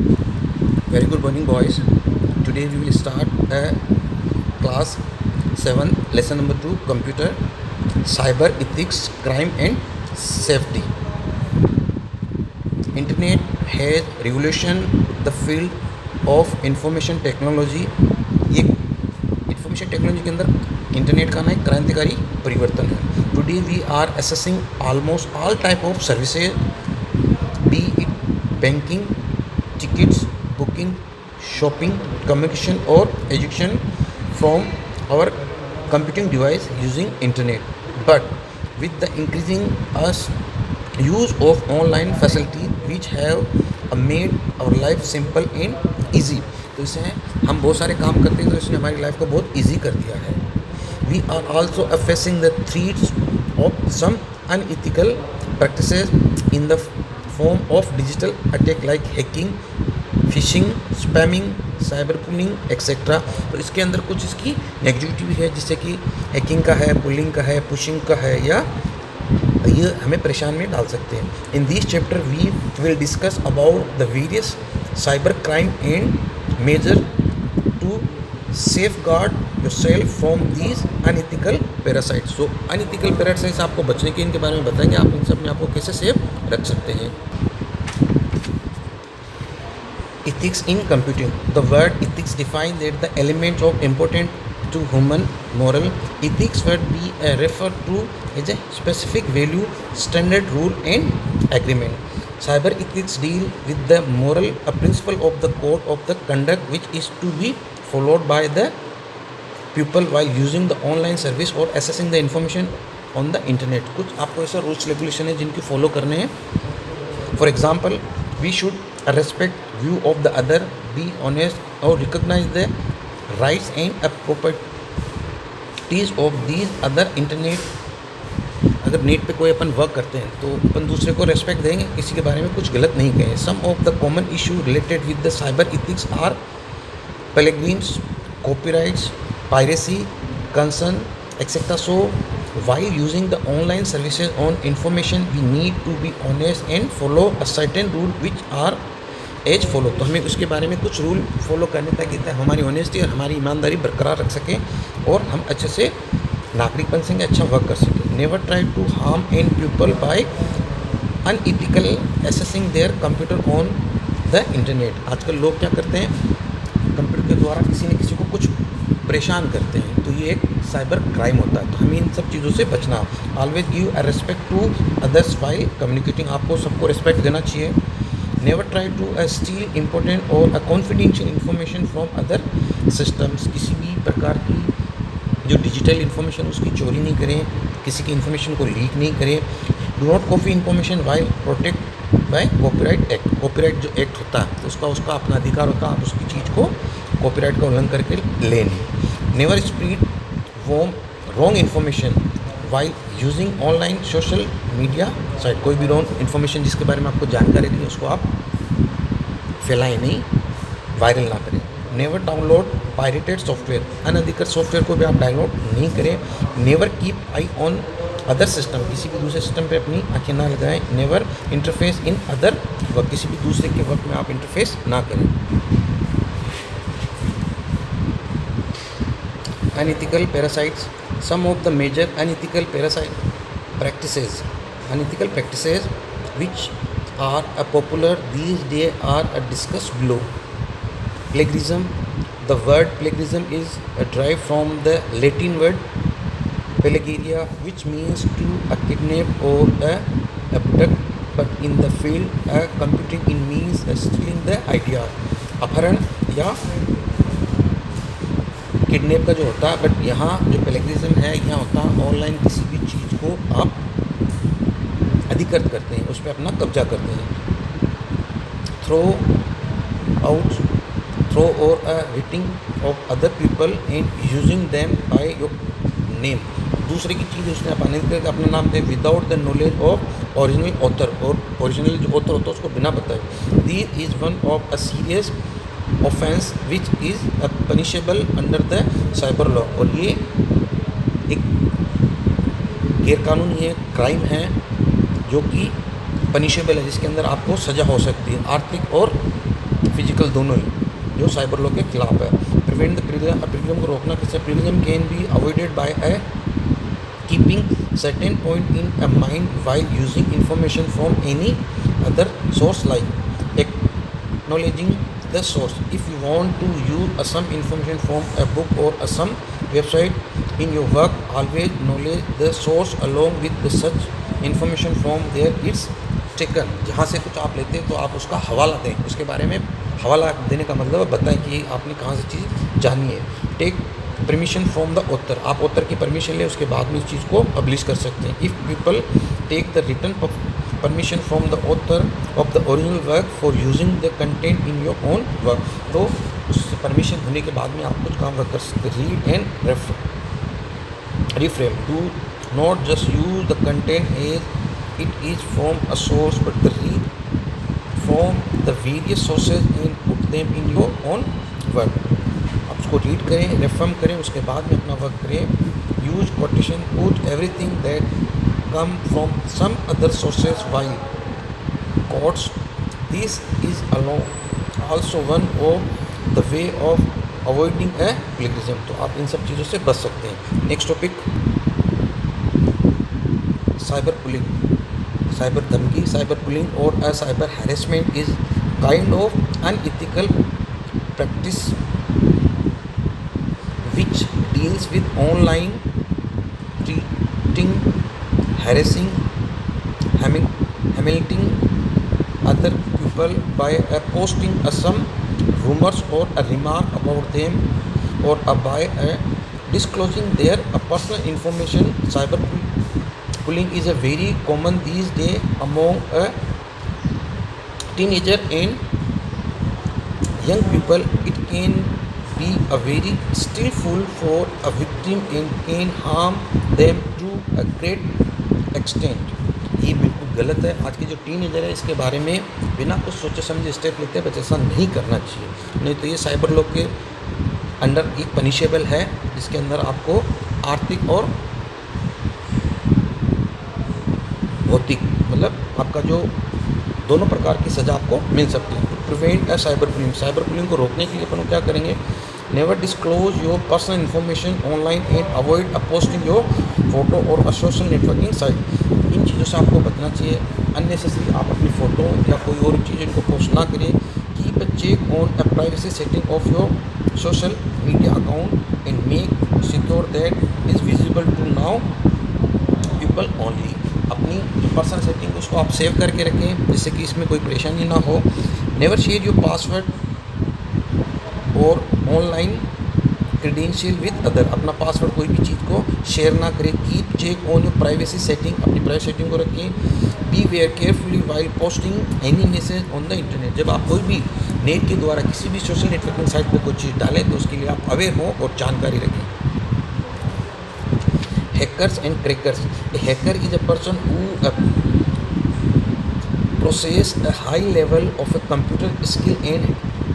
Very good morning, boys. Today we will start class 7, lesson number 2, computer, cyber ethics, crime and safety. Internet has revolutionized the field of information technology. ये information technology के अंदर internet का ना एक क्रांतिकारी परिवर्तन है. Today we are accessing almost all type of services, be it banking, tickets, booking, shopping, communication or education from our computing device using internet. But with the increasing use of online facility which have made our life simple and easy. तो इससे हम बहुत सारे काम करते हैं, तो इसने हमारी लाइफ को बहुत ईजी कर दिया है. We are also facing the threats of some unethical practices in the form of digital attack like hacking, fishing, spamming, cyber pulling etcetera. तो इसके अंदर कुछ इसकी नेगेटिविटी भी है, जिससे कि हैकिंग का है, पुलिंग का है, पुशिंग का है, या ये हमें परेशान में डाल सकते हैं. In this chapter we will discuss about the various cyber crime and measure to safeguard yourself from these unethical parasites. तो अनइथिकल पैरासाइट्स आपको बचने के इनके बारे में बताएंगे, आप इनसे अपने आप को कैसे सेफ रख सकते हैं. Ethics in computing. The word ethics defines that the elements of important to human moral. Ethics would be referred to as a specific value, standard, rule, and agreement. Cyber ethics deal with the moral principle of the code of the conduct which is to be followed by the people while using the online service or accessing the information on the internet. कुछ आपको ऐसा rules regulation है जिनकी follow करने हैं. For example, we should respect view of the other, be honest or recognize the rights and properties of these other. internet अगर net पे कोई अपन वर्क करते हैं तो अपन दूसरे को रेस्पेक्ट देंगे, किसी के बारे में कुछ गलत नहीं कहें. Some of the common issue related with the cyber ethics are plagiarism, copyrights, piracy, concern etcetera. So while using the online services on information we need to be honest and follow a certain rule which are as follow. तो हमें उसके बारे में कुछ rule follow करने ताकि हमारी honesty और हमारी ईमानदारी बरकरार रख सकें और हम अच्छे से नागरिक बन सकें, अच्छा वर्क कर सकें. Never try to harm an people by unethical accessing their computer on the internet. आजकल लोग क्या करते हैं, कंप्यूटर के द्वारा किसी न किसी को कुछ परेशान करते हैं, तो ये एक साइबर क्राइम होता है. तो हमें इन सब चीज़ों से बचना. Always give a respect to others while communicating. आपको सबको रिस्पेक्ट देना चाहिए. Never try to steal important और a confidential information from other systems. किसी भी प्रकार की जो डिजिटल इन्फॉर्मेशन उसकी चोरी नहीं करें, किसी की इन्फॉर्मेशन को लीक नहीं करें. Do not copy information while protect by copyright act. Copyright जो एक्ट होता है तो उसका अपना अधिकार होता है, आप उसकी चीज़ को कॉपीराइट का उल्लंघन करके ले नहीं. Never spread wrong information while using online social media site. कोई भी रॉन्ग इन्फॉर्मेशन जिसके बारे में आपको जानकारी नहीं उसको आप फैलाएं नहीं, वायरल ना करें. Never download pirated software. अनधिकृत सॉफ्टवेयर को भी आप डाउनलोड नहीं करें. Never keep I on other system. किसी भी दूसरे सिस्टम पे अपनी आँखें ना लगाएं. Never interface in other work. किसी भी दूसरे के वर्क में आप इंटरफेस ना करें. Unethical parasites. Some of the major unethical practices which are popular these days are discussed below. Plagiarism. The word plagiarism is derived from the Latin word plagiaria, which means to kidnap or abduct, but in the field computing it means stealing the idea. अपहरण या kidnap का जो होता है, but यहाँ जो plagiarism है यहाँ होता है ऑनलाइन किसी भी चीज़ को आप अधिकृत करते हैं, उस पर अपना कब्जा करते हैं. थ्रो और writing of other people and using them by your name. दूसरे की चीज़ उसने अपना नाम दे without the knowledge of original author. और ओरिजिनल जो ऑथर होता है उसको बिना बताए. This is one of a serious offence which is punishable under the cyber law. और ये एक गैरकानूनी है, क्राइम है जो कि पनिशेबल है, जिसके अंदर आपको सज़ा हो सकती है, आर्थिक और फिजिकल दोनों ही, जो साइबर लॉ के खिलाफ है। प्रिवेंट द प्रिविलियम को रोकना कैसे? Plagiarism can be avoided by keeping certain point in a mind while using information from any other source, like acknowledging the source. If you want to use some information from a book or some website in your work, always acknowledge the source along with the such information from there it's taken. जहाँ से कुछ आप लेते हैं तो आप उसका हवाला दें, उसके बारे में हवाला देने का मतलब है बताएं कि आपने कहाँ से चीज़ जानी है। Take permission from the author, आप ऑथर की परमिशन लें, उसके बाद में इस चीज़ को पब्लिश कर सकते हैं। If people take the written permission from the author of the original work for using the content in your own work, तो उससे परमिशन होने के बाद में आप कुछ काम कर सकते हैं। Read and reframe, do not just use the content as it is from a source but the read from the various sources and put them in your own work. उसको रीड करें, रेफर्म करें, उसके बाद में अपना work करें। Use quotation, put everything that come from some other sources while quotes, this is alone also one of the way of avoiding a plagiarism. तो आप इन सब चीज़ों से बच सकते हैं। Next topic, cyber pulling, cyber धमकी। साइबर पुलिंग और a cyber harassment is kind of unethical practice which deals with online treating, harassing, humiliating other people by posting some rumors or a remark about them or by disclosing their personal information. Cyber bullying is a very common these days among a teenager and young people. It can be a very skillful for a victim and can harm them to a great extent. ये बिल्कुल गलत है। आज के जो teenager है इसके बारे में बिना कुछ सोचे समझे स्टेप लेते हैं, बट ऐसा नहीं करना चाहिए, नहीं तो ये साइबर लॉ के अंडर एक पनिशेबल है, जिसके अंदर आपको आर्थिक और भौतिक मतलब आपका जो दोनों प्रकार की सज़ा आपको मिल सकती है। तो prevent a cyber bullying, cyber bullying को रोकने के लिए अपन क्या करेंगे? Never disclose your personal information online and avoid a posting your photo और अ सोशल नेटवर्किंग साइट। इन चीज़ों से आपको बचना चाहिए। अननेसेसरी आप अपनी फ़ोटो या कोई और चीज़ इनको पोस्ट ना करें। Keep a check on a privacy setting of your social media account and make secure that is visible to now people only. अपनी जो पर्सनल सेटिंग उसको आप सेव करके रखें, जिससे कि इसमें कोई परेशानी ना हो। नेवर शेयर योर पासवर्ड और ऑनलाइन क्रेडेंशियल विद अदर, अपना पासवर्ड कोई भी चीज़ को शेयर ना करें। Keep check on your privacy setting, अपनी प्राइवेसी सेटिंग को रखें। Beware carefully while posting any message on the internet, जब आप कोई भी नेट के द्वारा किसी भी सोशल नेटवर्किंग साइट पर कोई चीज़ डालें तो उसके लिए आप अवेयर हों और जानकारी रखें। Hackers and crackers. A hacker is a person who possesses a high level of a computer skill and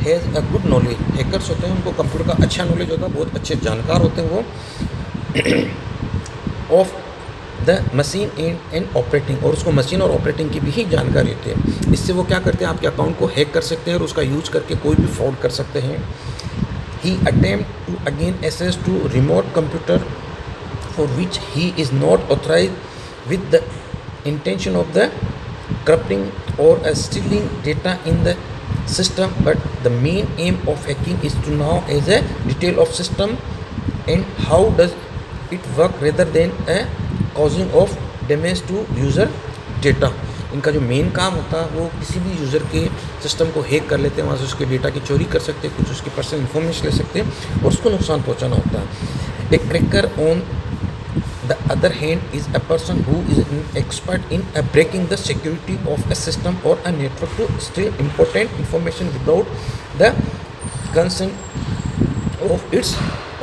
has a good knowledge. Hackers होते हैं, उनको कंप्यूटर का अच्छा नॉलेज होता है, बहुत अच्छे जानकार होते हैं वो of the machine and operating, और उसको मशीन और ऑपरेटिंग की भी ही जानकारी होती है। इससे वो क्या करते हैं? आपके अकाउंट को हैक कर सकते हैं और उसका यूज करके कोई भी फ्रॉड कर सकते हैं। He attempt to again access to remote computer for which he is not authorized with the intention of the corrupting or stealing data in the system, but the main aim of hacking is to know as a detail of system and how does it work rather than a causing of damage to user data. इनका जो main काम होता है वो किसी भी user के system को हैक कर लेते हैं, वहाँ से उसके डेटा की चोरी कर सकते हैं, कुछ उसकी पर्सनल इन्फॉर्मेशन ले सकते हैं और उसको नुकसान पहुँचाना होता है। A cracker on the other hand is a person who is an expert in breaking the security of a system or a network to steal important information without the consent of its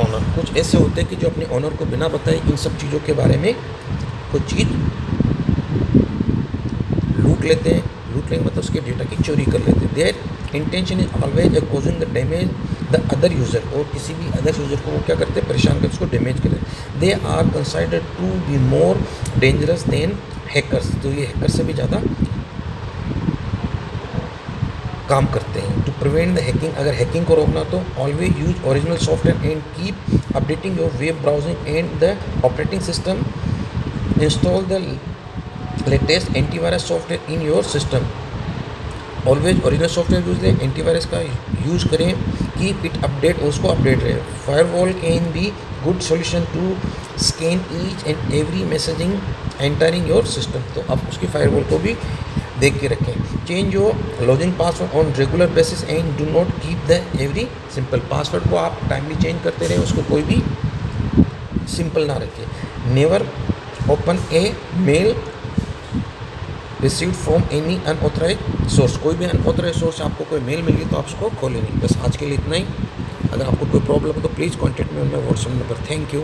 owner. कुछ ऐसे होते हैं कि जो अपने honour को बिना बताए इन सब चीज़ों के बारे में कुछ चीज़ लूट लेते हैं। लूट लेंगे मतलब उसके डेटा की चोरी कर लेते हैं। There intention is always causing the damage the other user, और किसी भी अदर यूज़र को वो क्या करते हैं? परेशान करते, उसको डैमेज करते हैं। They are considered to be more dangerous than hackers, तो ये हैकर से भी ज़्यादा काम करते हैं। टू प्रिवेंट द हैकिंग, अगर हैकिंग को रोकना तो always use original software and keep updating your web browsing and the operating system. Install the latest antivirus software in your system. Always original software use करें, antivirus का use करें, keep it update, उसको update रहे। Firewall can be good solution to scan each and every messaging entering your system. तो आप उसकी firewall को भी देख के रखें। Change your login password on regular basis and do not keep the every simple. Password को आप टाइमली चेंज करते रहें, उसको कोई भी सिंपल ना रखें। Never open a mail received from any unauthorise source. कोई भी अनऑथराइज सोर्स से आपको कोई मेल मिल गई तो आप उसको खोलें नहीं। बस आज के लिए इतना ही। अगर आपको कोई प्रॉब्लम हो तो please contact me on my WhatsApp number. Thank you.